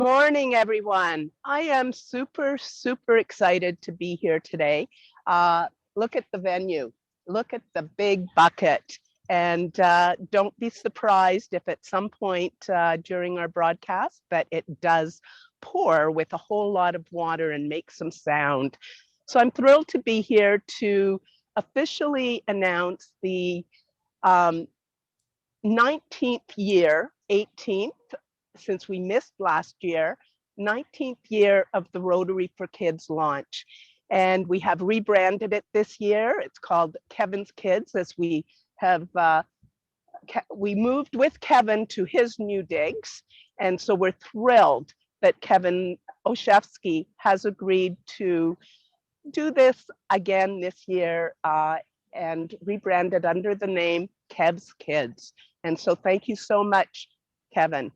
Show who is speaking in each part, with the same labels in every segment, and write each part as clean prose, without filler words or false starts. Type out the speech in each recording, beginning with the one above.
Speaker 1: Morning, everyone. I am super excited to be here today. Look at the venue. Look at the big bucket. And don't be surprised if at some point during our broadcast that it does pour with a whole lot of water and make some sound. So I'm thrilled to be here to officially announce the um, 19th year, 18th, since we missed last year, 19th year of the Rotary for Kids launch. And we have rebranded it this year. It's called Kevin's Kids, as we have, we moved with Kevin to his new digs. And so we're thrilled that Kevin Oshevsky has agreed to do this again this year and rebranded under the name Kev's Kids. And so thank you so much, Kevin.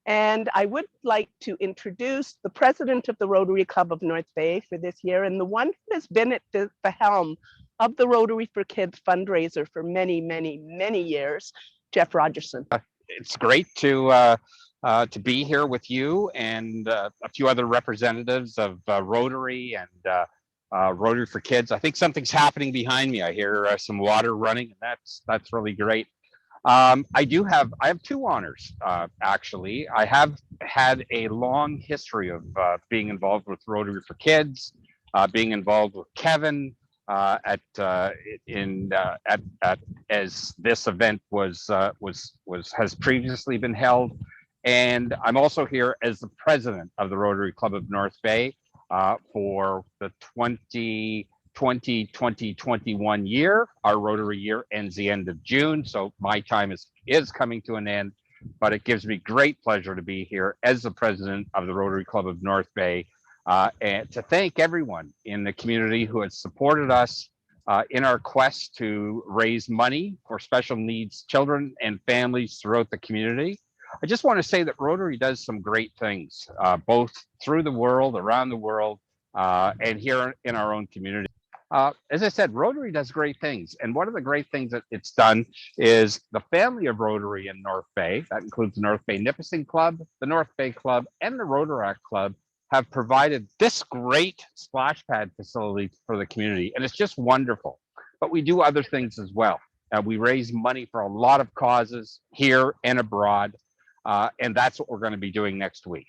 Speaker 1: And I would like to introduce the president of the Rotary Club of North Bay for this year, and the one who has been at the helm of the Rotary for Kids fundraiser for many years, Jeff Rogerson.
Speaker 2: It's great to be here with you and a few other representatives of Rotary and Rotary for Kids. I think something's happening behind me. I hear some water running, and that's really great. I have two honors, actually. I have had a long history of being involved with Rotary for Kids, being involved with Kevin as this event has previously been held, and I'm also here as the president of the Rotary Club of North Bay for the 2021 year. Our Rotary year ends the end of June, so my time is coming to an end, but it gives me great pleasure to be here as the president of the Rotary Club of North Bay and to thank everyone in the community who has supported us in our quest to raise money for special needs children and families throughout the community. I just want to say that Rotary does some great things, both through the world, around the world, and here in our own community. As I said, Rotary does great things. And one of the great things that it's done is the family of Rotary in North Bay, that includes the North Bay Nipissing Club, the North Bay Club, and the Rotaract Club, have provided this great splash pad facility for the community. And it's just wonderful. But we do other things as well. We raise money for a lot of causes here and abroad. And that's what we're going to be doing next week.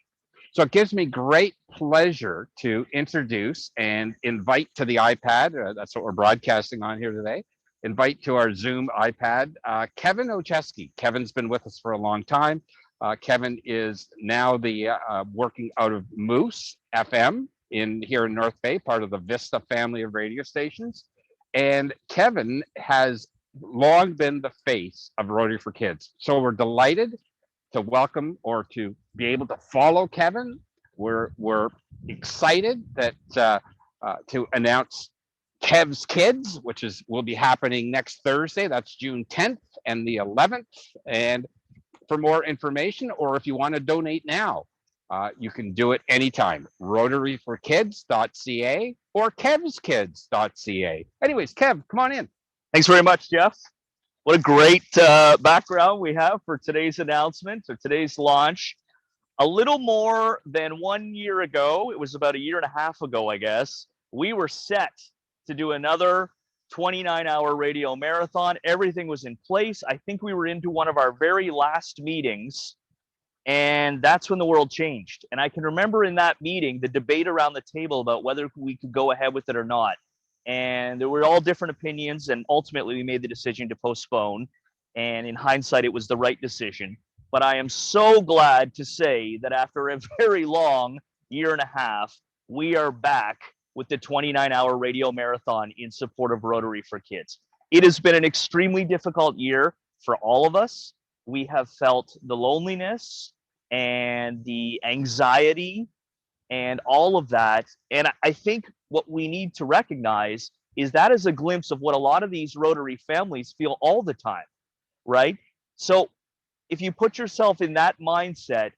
Speaker 2: So it gives me great pleasure to introduce and invite to the iPad, that's what we're broadcasting on here today, invite to our Zoom iPad, Kevin Ocheski. Kevin's been with us for a long time. Kevin is now working out of Moose FM here in North Bay, part of the Vista family of radio stations. And Kevin has long been the face of Rotary for Kids. So we're delighted to welcome or to be able to follow Kevin. We're excited that to announce Kev's Kids, which will be happening next Thursday. That's June 10th and the 11th. And for more information, or if you want to donate now, you can do it anytime. RotaryForKids.ca or KevsKids.ca. Anyways, Kev, come on in.
Speaker 3: Thanks very much, Jeff. What a great background we have for today's announcement or today's launch. A little more than 1 year ago, it was about a year and a half ago, I guess, we were set to do another 29-hour radio marathon. Everything was in place. I think we were into one of our very last meetings, and that's when the world changed. And I can remember in that meeting, the debate around the table about whether we could go ahead with it or not. And there were all different opinions, and ultimately we made the decision to postpone. And in hindsight, it was the right decision. But I am so glad to say that after a very long year and a half, we are back with the 29-hour radio marathon in support of Rotary for Kids. It has been an extremely difficult year for all of us. We have felt the loneliness and the anxiety and all of that. And I think what we need to recognize is that is a glimpse of what a lot of these Rotary families feel all the time, right? So if you put yourself in that mindset,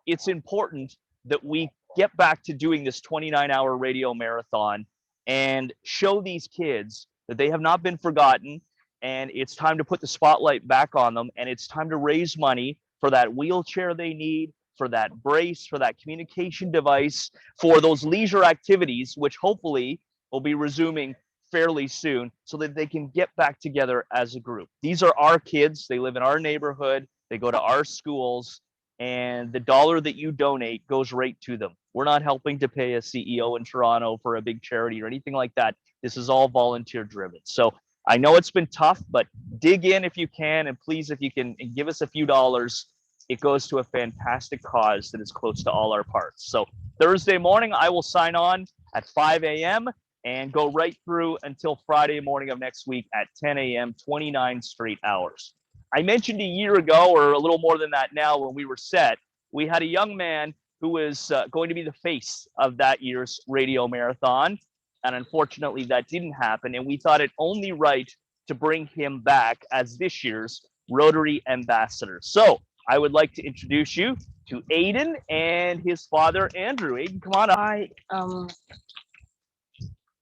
Speaker 3: it's important that we get back to doing this 29-hour radio marathon and show these kids that they have not been forgotten, and it's time to put the spotlight back on them, and it's time to raise money for that wheelchair they need, for that brace, for that communication device, for those leisure activities, which hopefully will be resuming fairly soon so that they can get back together as a group. These are our kids. They live in our neighborhood. They go to our schools, and the dollar that you donate goes right to them. We're not helping to pay a CEO in Toronto for a big charity or anything like that. This is all volunteer driven. So I know it's been tough, but dig in if you can, and please, if you can, and give us a few dollars. It goes to a fantastic cause that is close to all our parts. So Thursday morning, I will sign on at 5 a.m. and go right through until Friday morning of next week at 10 a.m., 29 straight hours. I mentioned a year ago, or a little more than that now, when we were set, we had a young man who was going to be the face of that year's radio marathon. And unfortunately, that didn't happen. And we thought it only right to bring him back as this year's Rotary Ambassador. So I would like to introduce you to Aiden and his father, Andrew. Aiden, come on up.
Speaker 4: Hi,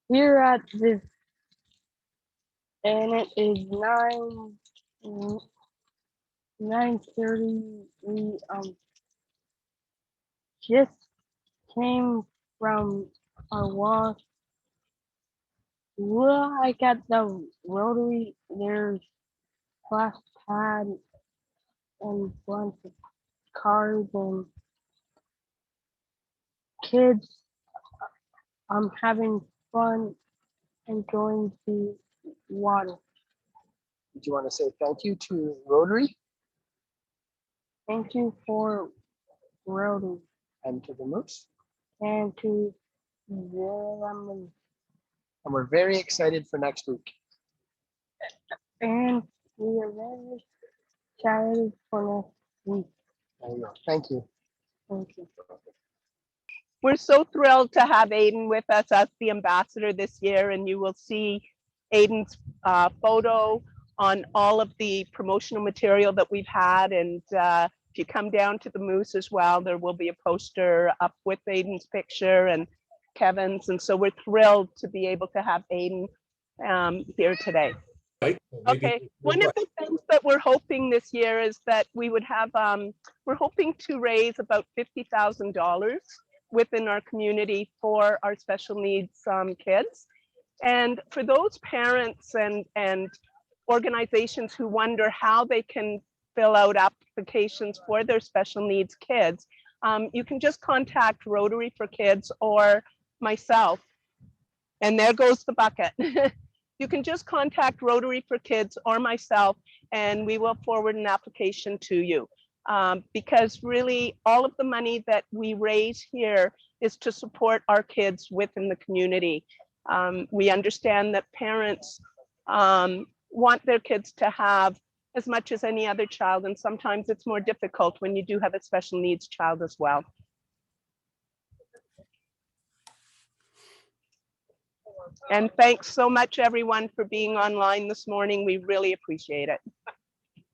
Speaker 4: here at this, and it is 9:30. We just came from our walk. Look at the Rotary. There's splash pad and bunch of cars and kids. I'm having fun enjoying the water.
Speaker 5: Did you want to say thank you to Rotary
Speaker 4: Thank you for Rotary
Speaker 5: and to the Moose?
Speaker 4: and to them,
Speaker 5: And we're very excited for next week.
Speaker 4: and we are very excited for next week.
Speaker 5: There you go. Thank you.
Speaker 4: Thank you.
Speaker 1: We're so thrilled to have Aiden with us as the ambassador this year, and you will see Aiden's photo on all of the promotional material that we've had. And if you come down to the Moose as well, there will be a poster up with Aiden's picture and Kevin's. And so we're thrilled to be able to have Aiden here today. Okay, one of the things that we're hoping this year is that we would have, we're hoping to raise about $50,000 within our community for our special needs kids. And for those parents and organizations who wonder how they can fill out applications for their special needs kids, you can just contact Rotary for Kids or myself. And there goes the bucket. You can just contact Rotary for Kids or myself, and we will forward an application to you. Because really all of the money that we raise here is to support our kids within the community. We understand that parents want their kids to have as much as any other child, and sometimes it's more difficult when you do have a special needs child as well. And thanks so much, everyone, for being online this morning. We really appreciate it.